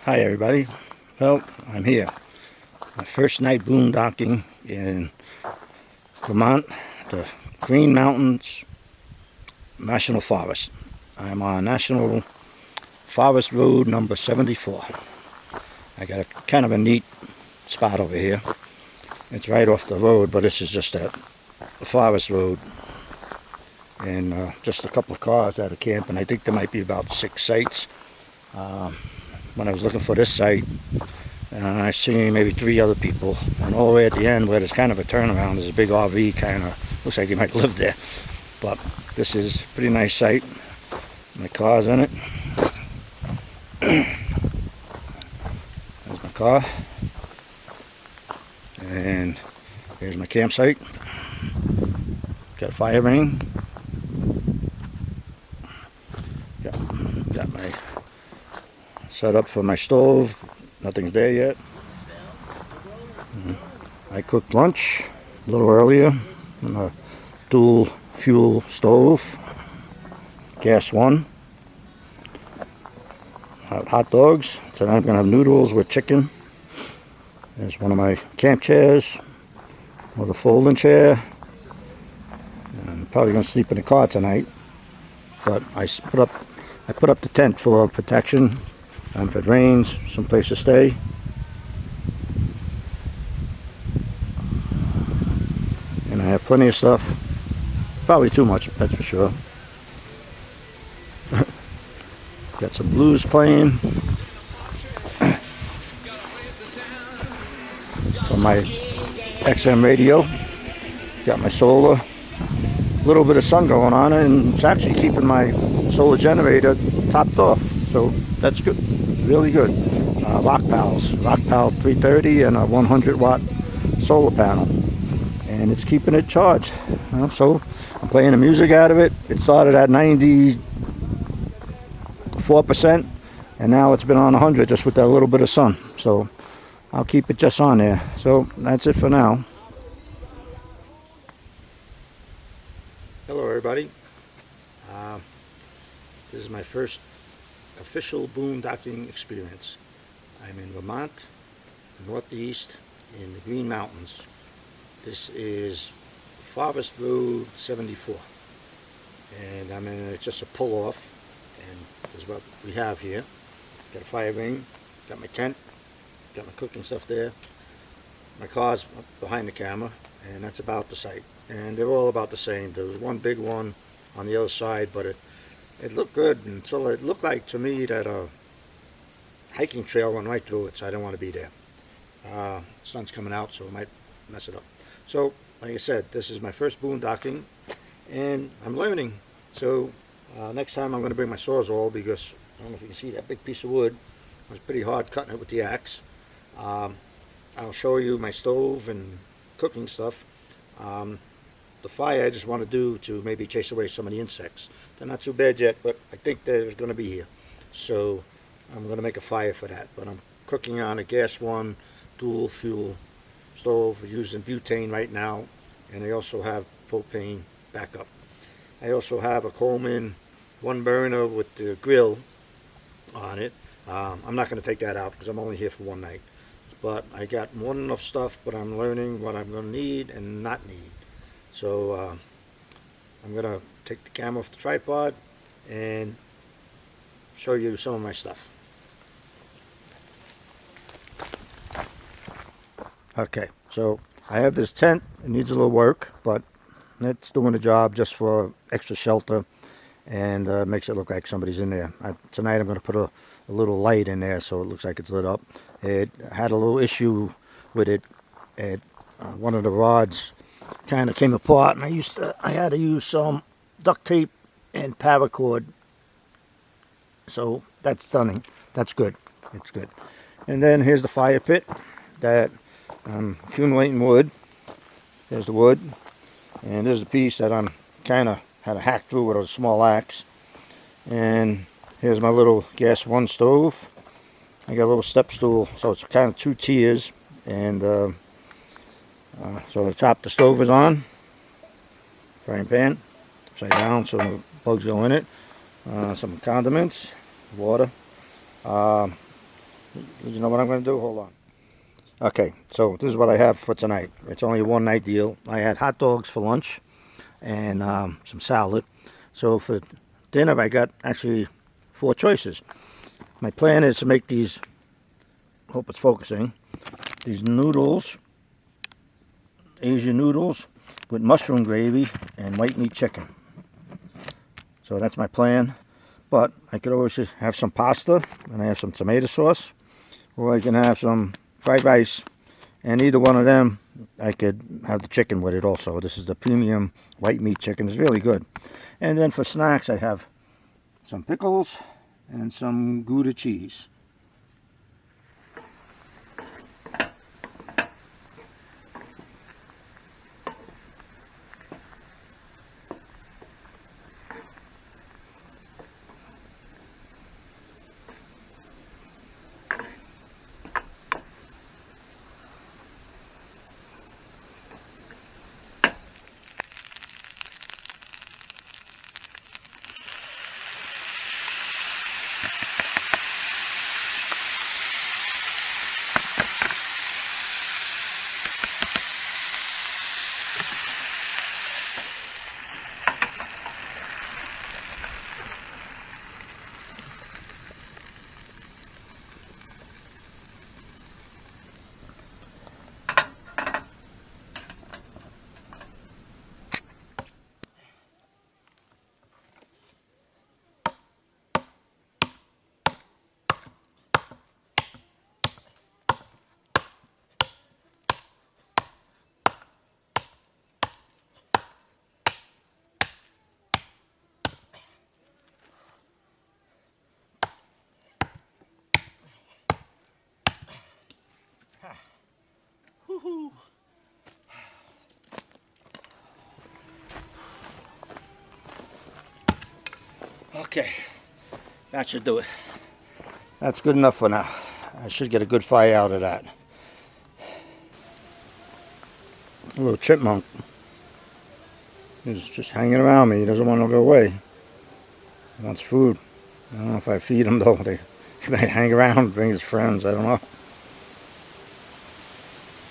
Hi everybody. Well, I'm here. My first night boondocking in Vermont, the Green Mountains National Forest. I'm on National Forest Road number 74. I got a kind of a neat spot over here. It's right off the road, but this is just a forest road. And just a couple of cars out of camp, and I think there might be about 6 sites. When I was looking for this site, I seen maybe 3 other people, and all the way at the end where there's kind of a turnaround, there's a big RV, kind of looks like you might live there. But this is a pretty nice site. My car's in it. There's my car, and here's my campsite. Got a fire ring. Got my set up for my stove. Nothing's there yet. I cooked lunch a little earlier on a dual fuel stove, gas one. Hot dogs. So I'm gonna have noodles with chicken. There's one of my camp chairs, with a folding chair. I'm probably gonna sleep in the car tonight, but I put up the tent for protection. If it rains, someplace to stay. And I have plenty of stuff. Probably too much, that's for sure. Got some blues playing. From my XM radio. Got my solar. A little bit of sun going on, and it's actually keeping my solar generator topped off. So that's good. Really good. Rock Pal 330 and a 100 watt solar panel, and it's keeping it charged. So I'm playing the music out of it. It started at 94%, and now it's been on 100 just with that little bit of sun. So I'll keep it just on there. So that's it for now. Hello everybody. This is my first official boondocking experience. I'm in Vermont, the Northeast, in the Green Mountains. This is Forest Road 74, and I'm in it's just a pull-off, and this is what we have here. Got a fire ring, got my tent, got my cooking stuff there. My car's behind the camera, and that's about the site. And they're all about the same. There was one big one on the other side, but it looked good, and so it looked like to me that a hiking trail went right through it, so I didn't want to be there. Sun's coming out, so it might mess it up. So, like I said, this is my first boondocking, and I'm learning. So, next time I'm going to bring my Sawzall, because I don't know if you can see that big piece of wood. It was pretty hard cutting it with the axe. I'll show you my stove and cooking stuff. The fire I just want to do to maybe chase away some of the insects. They're not too bad yet, but I think they're going to be here. So I'm going to make a fire for that. But I'm cooking on a gas one dual fuel stove using butane right now, and I also have propane backup. I also have a Coleman 1 burner with the grill on it. I'm not going to take that out because I'm only here for one night. But I got more than enough stuff, but I'm learning what I'm going to need and not need. So I'm going to take the camera off the tripod and show you some of my stuff. Okay, so I have this tent. It needs a little work, but it's doing the job just for extra shelter, and makes it look like somebody's in there. Tonight I'm going to put a little light in there so it looks like it's lit up. It had a little issue with it. One of the rods kind of came apart, and I had to use some duct tape and paracord. So that's stunning. That's good. It's good. And then here's the fire pit that I'm accumulating wood. There's the wood, and there's the piece that I'm kind of had to hack through with a small axe. And here's my little gas one stove. I got a little step stool, so it's kind of 2 tiers, and so the top the stove is on, frying pan, upside down so the bugs go in it, some condiments, water, You know what I'm going to do? Hold on. Okay, so this is what I have for tonight. It's only a one-night deal. I had hot dogs for lunch and some salad. So for dinner, I got actually 4 choices. My plan is to make these, hope it's focusing, these noodles, Asian noodles with mushroom gravy and white meat chicken. So that's my plan. But I could always just have some pasta and I have some tomato sauce, or I can have some fried rice, and either one of them I could have the chicken with it also. This is the premium white meat chicken. It's really good. And then for snacks I have some pickles and some Gouda cheese. Woohoo! Okay, that should do it. That's good enough for now. I should get a good fire out of that. A little chipmunk. He's just hanging around me. He doesn't want to go away. He wants food. I don't know if I feed him though. He might hang around, bring his friends. I don't know.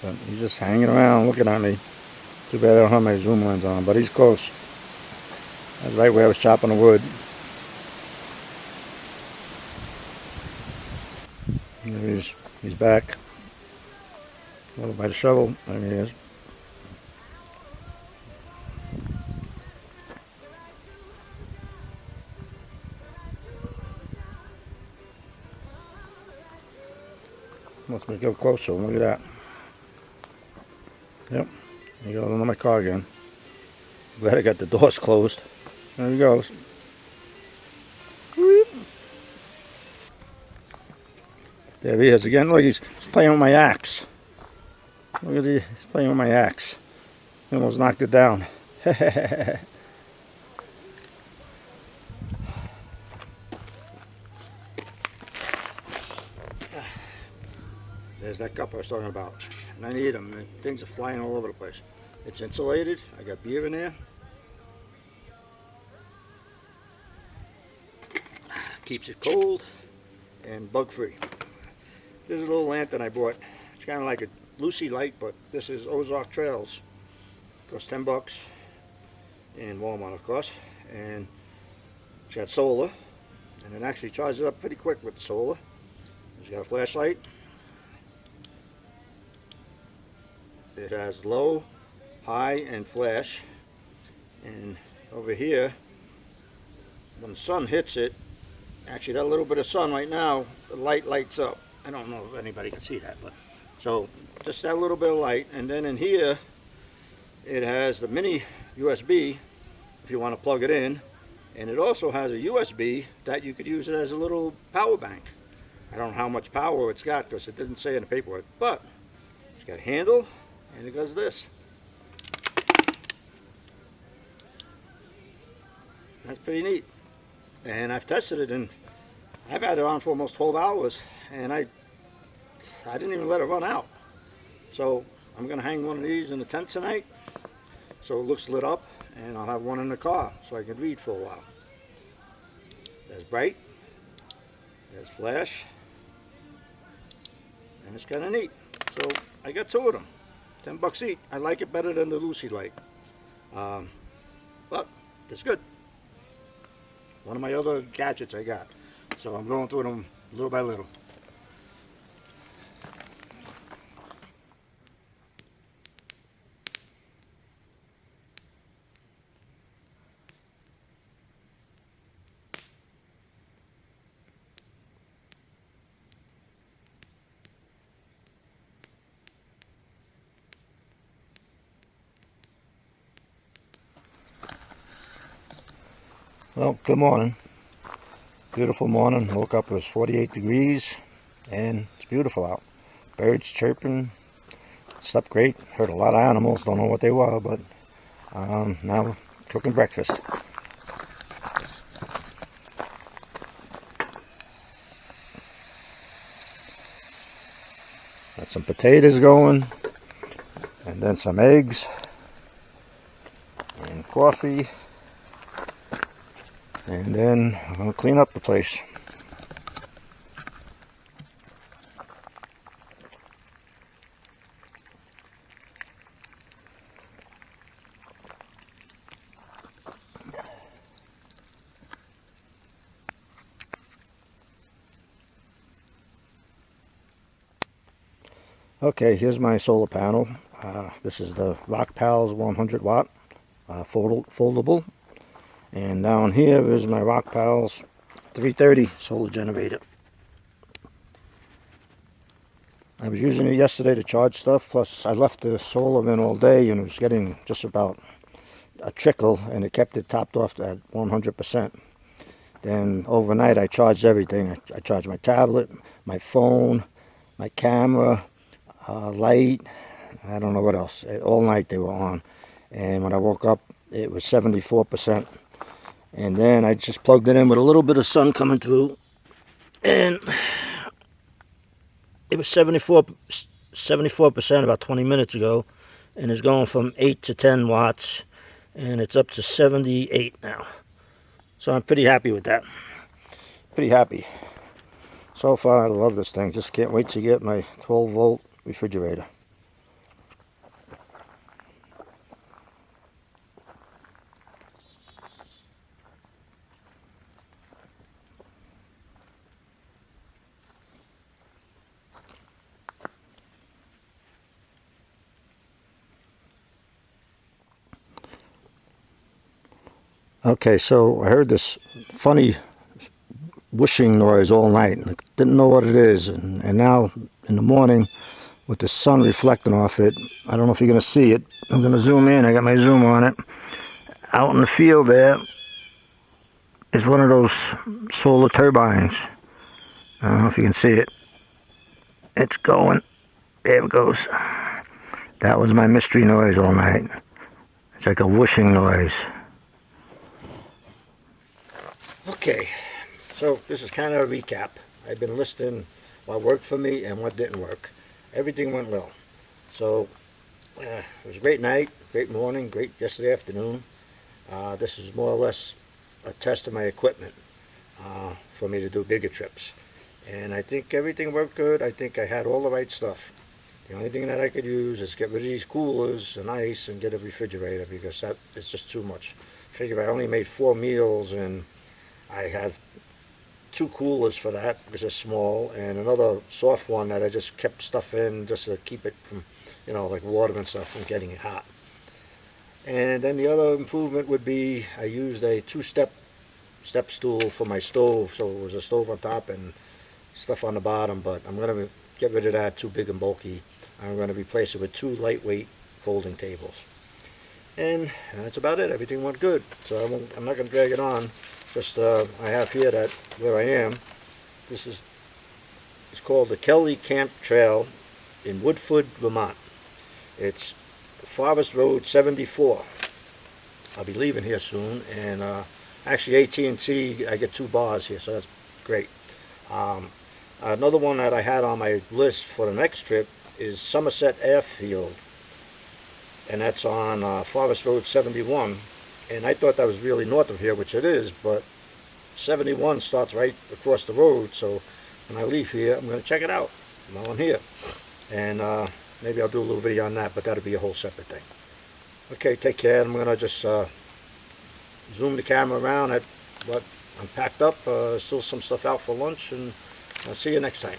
But he's just hanging around, looking at me. Too bad I don't have my zoom lens on, but he's close. That's right where I was chopping the wood. He's back. Over by the shovel. There he is. Let's go closer. Look at that. Yep. He goes under my car again. Glad I got the doors closed. There he goes. There he is again. Look, he's playing with my axe. Look at he's playing with my axe. He almost knocked it down. There's that cup I was talking about. And I need them. Things are flying all over the place. It's insulated. I got beer in there. Keeps it cold and bug free. This is a little lantern I bought. It's kind of like a Lucy light, but this is Ozark Trails. Costs $10 in Walmart, of course. And it's got solar, and it actually charges up pretty quick with the solar. It's got a flashlight. It has low, high, and flash. And over here, when the sun hits it, actually that little bit of sun right now, the light lights up. I don't know if anybody can see that, but so just that little bit of light. And then in here, it has the mini USB if you want to plug it in, and it also has a USB that you could use it as a little power bank. I don't know how much power it's got because it doesn't say in the paperwork, but it's got a handle and it does this. That's pretty neat. And I've tested it, and I've had it on for almost 12 hours, and I didn't even let it run out. So I'm going to hang one of these in the tent tonight so it looks lit up, and I'll have one in the car so I can read for a while. There's bright, there's flash, and it's kind of neat. So I got two of them, $10 each. I like it better than the Lucy light, but it's good. One of my other gadgets I got, so I'm going through them little by little. Well, good morning. Beautiful morning. Woke up, it was 48 degrees, and it's beautiful out. Birds chirping. Slept great. Heard a lot of animals. Don't know what they were, but now cooking breakfast. Got some potatoes going, and then some eggs, and coffee. And then I'm going to clean up the place. Okay, here's my solar panel. This is the Rockpals 100 watt foldable. And down here is my Rockpals 330 solar generator. I was using it yesterday to charge stuff, plus I left the solar in all day and it was getting just about a trickle, and it kept it topped off at 100%. Then overnight I charged everything. I charged my tablet, my phone, my camera, light, I don't know what else. All night they were on. And when I woke up, it was 74%. And then I just plugged it in with a little bit of sun coming through, and it was 74% about 20 minutes ago, and it's going from 8 to 10 watts, and it's up to 78 now. So I'm pretty happy with that. Pretty happy. So far, I love this thing. Just can't wait to get my 12-volt refrigerator. Okay, so I heard this funny whooshing noise all night, and I didn't know what it is. And now in the morning, with the sun reflecting off it, I don't know if you're going to see it. I'm going to zoom in. I got my zoom on it. Out in the field there is one of those solar turbines. I don't know if you can see it. It's going. There it goes. That was my mystery noise all night. It's like a whooshing noise. Okay, so this is kind of a recap. I've been listing what worked for me and what didn't work. Everything went well. So it was a great night, great morning, great yesterday afternoon. This is more or less a test of my equipment for me to do bigger trips. And I think everything worked good. I think I had all the right stuff. The only thing that I could use is get rid of these coolers and ice and get a refrigerator, because that is just too much. Figure I only made 4 meals, and I have 2 coolers for that because they're small, and another soft one that I just kept stuff in just to keep it from, like water and stuff, from getting it hot. And then the other improvement would be I used a 2-step stool for my stove, so it was a stove on top and stuff on the bottom, but I'm going to get rid of that, too big and bulky. I'm going to replace it with 2 lightweight folding tables. And that's about it. Everything went good, so I'm not going to drag it on. Just I have here that where I am. It's called the Kelly Camp Trail in Woodford, Vermont. It's Forest Road 74. I'll be leaving here soon, and actually AT&T, I get 2 bars here, so that's great. Another one that I had on my list for the next trip is Somerset Airfield, and that's on Forest Road 71. And I thought that was really north of here, which it is, but 71 starts right across the road, so when I leave here, I'm going to check it out. while I'm here. And maybe I'll do a little video on that, but that'll be a whole separate thing. Okay, take care. I'm gonna just zoom the camera around at what I'm packed up. Still some stuff out for lunch, and I'll see you next time.